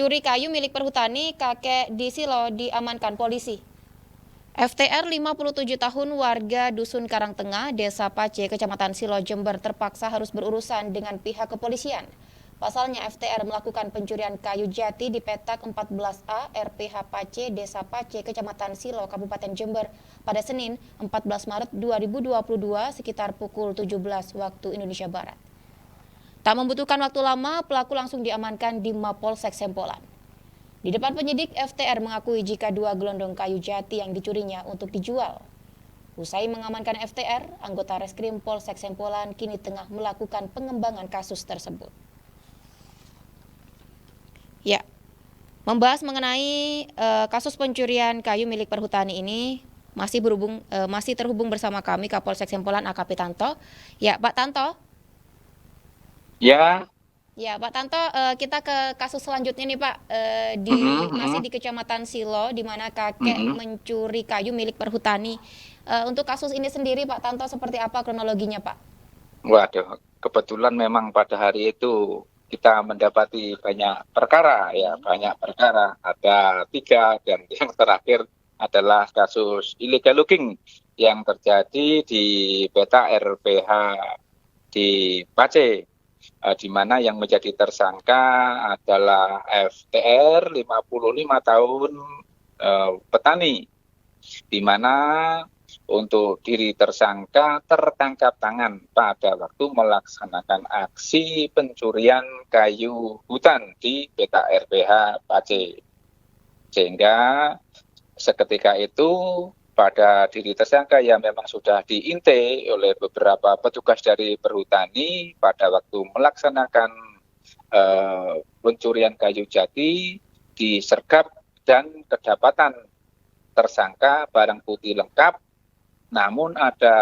Pencuri kayu milik perhutani kakek di Silo diamankan polisi. FTR 57 tahun warga Dusun Karangtengah, Desa Pace, Kecamatan Silo, Jember terpaksa harus berurusan dengan pihak kepolisian. Pasalnya FTR melakukan pencurian kayu jati di petak 14A RPH Pace, Desa Pace, Kecamatan Silo, Kabupaten Jember pada Senin 14 Maret 2022 sekitar pukul 17 waktu Indonesia Barat. Tak membutuhkan waktu lama, pelaku langsung diamankan di Mapolsek Sempolan. Di depan penyidik, FTR mengakui jika 2 gelondong kayu jati yang dicurinya untuk dijual. Usai mengamankan FTR, anggota Reskrim Polsek Sempolan kini tengah melakukan pengembangan kasus tersebut. Ya, membahas mengenai kasus pencurian kayu milik perhutani ini masih terhubung bersama kami Kapolsek Sempolan AKP Tanto. Ya, Pak Tanto. Ya, Ya, Pak Tanto, kita ke kasus selanjutnya nih Pak, masih di Kecamatan Silo, di mana kakek mencuri kayu milik perhutani. Untuk kasus ini sendiri Pak Tanto, seperti apa kronologinya Pak? waduh, kebetulan memang pada hari itu kita mendapati banyak perkara, ya, banyak perkara. Ada 3 dan yang terakhir adalah kasus illegal logging yang terjadi di peta RPH di Pace, di mana yang menjadi tersangka adalah FTR 55 tahun, petani, di mana untuk diri tersangka tertangkap tangan pada waktu melaksanakan aksi pencurian kayu hutan di peta RPH Pace. Sehingga seketika itu pada diri tersangka yang memang sudah diintai oleh beberapa petugas dari perhutani pada waktu melaksanakan pencurian kayu jati disergap dan kedapatan tersangka barang bukti lengkap, namun ada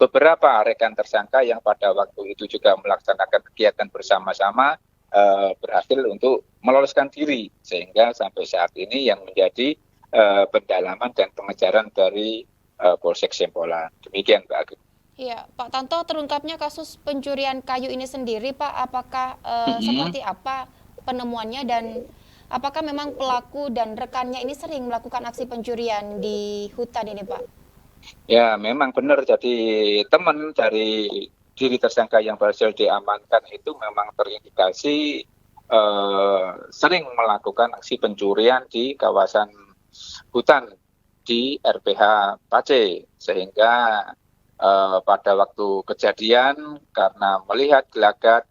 beberapa rekan tersangka yang pada waktu itu juga melaksanakan kegiatan bersama-sama berhasil untuk meloloskan diri, sehingga sampai saat ini yang menjadi pendalaman dan pengejaran dari Polsek Sempolan. Demikian Pak Agung. Iya, Pak Tanto, terungkapnya kasus pencurian kayu ini sendiri Pak, apakah seperti apa penemuannya dan apakah memang pelaku dan rekannya ini sering melakukan aksi pencurian di hutan ini Pak? Ya, memang benar. Jadi teman dari diri tersangka yang berhasil diamankan itu memang terindikasi sering melakukan aksi pencurian di kawasan hutan di RPH Pace, sehingga pada waktu kejadian karena melihat gelagat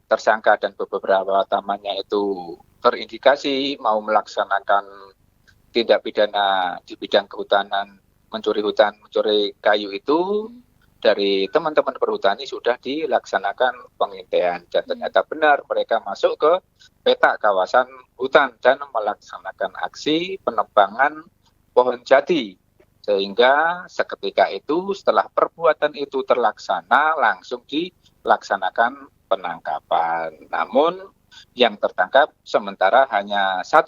tersangka dan beberapa temannya itu terindikasi mau melaksanakan tindak pidana di bidang kehutanan, mencuri hutan, mencuri kayu itu, dari teman-teman perhutani sudah dilaksanakan pengintaian dan ternyata benar mereka masuk ke peta kawasan hutan dan melaksanakan aksi penebangan pohon jati, sehingga seketika itu setelah perbuatan itu terlaksana langsung dilaksanakan penangkapan. Namun yang tertangkap sementara hanya 1,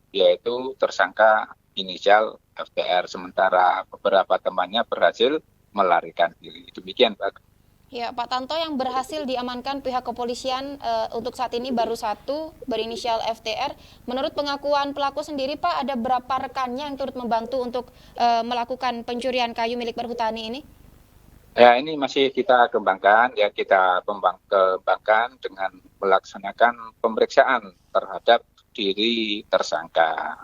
yaitu tersangka inisial FTR, sementara beberapa temannya berhasil melarikan diri. Demikian Pak. Ya, Pak Tanto, yang berhasil diamankan pihak kepolisian untuk saat ini baru 1 berinisial FTR. Menurut pengakuan pelaku sendiri Pak, ada berapa rekannya yang turut membantu untuk melakukan pencurian kayu milik perhutani ini? Ya, ini masih kita kembangkan, ya, kita kembangkan dengan melaksanakan pemeriksaan terhadap diri tersangka.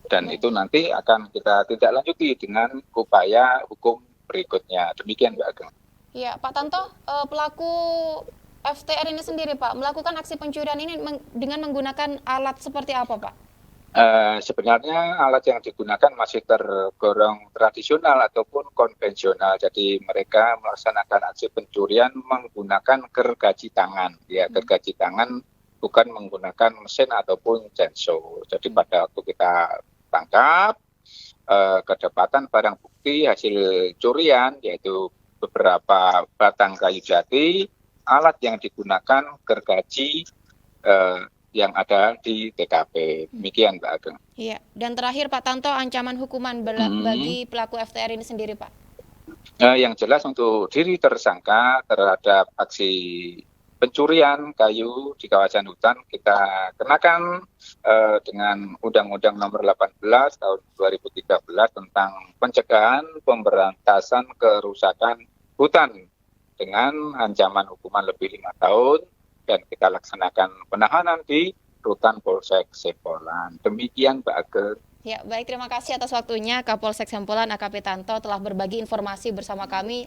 Dan itu nanti akan kita tindak lanjuti dengan upaya hukum berikutnya. Demikian Mbak Ageng. Ya, Pak Tanto, pelaku FTR ini sendiri Pak, melakukan aksi pencurian ini dengan menggunakan alat seperti apa Pak? Sebenarnya alat yang digunakan masih tergolong tradisional ataupun konvensional. Jadi mereka melaksanakan aksi pencurian menggunakan gergaji tangan. Ya, gergaji tangan, bukan menggunakan mesin ataupun chainsaw. Jadi pada waktu kita tangkap, kedapatan barang bukti hasil curian, yaitu beberapa batang kayu jati, alat yang digunakan gergaji yang ada di TKP. Demikian Pak Ageng. Iya, dan terakhir Pak Tanto, ancaman hukuman bagi pelaku FTR ini sendiri Pak? Yang jelas untuk diri tersangka terhadap aksi pencurian kayu di kawasan hutan kita kenakan dengan Undang-Undang Nomor 18 Tahun 2013 tentang pencegahan pemberantasan kerusakan hutan dengan ancaman hukuman lebih 5 tahun dan kita laksanakan penahanan di Rutan Polsek Sempolan. Demikian Mbak Age. Ya, baik, terima kasih atas waktunya Kapolsek Sempolan AKP Tanto telah berbagi informasi bersama kami.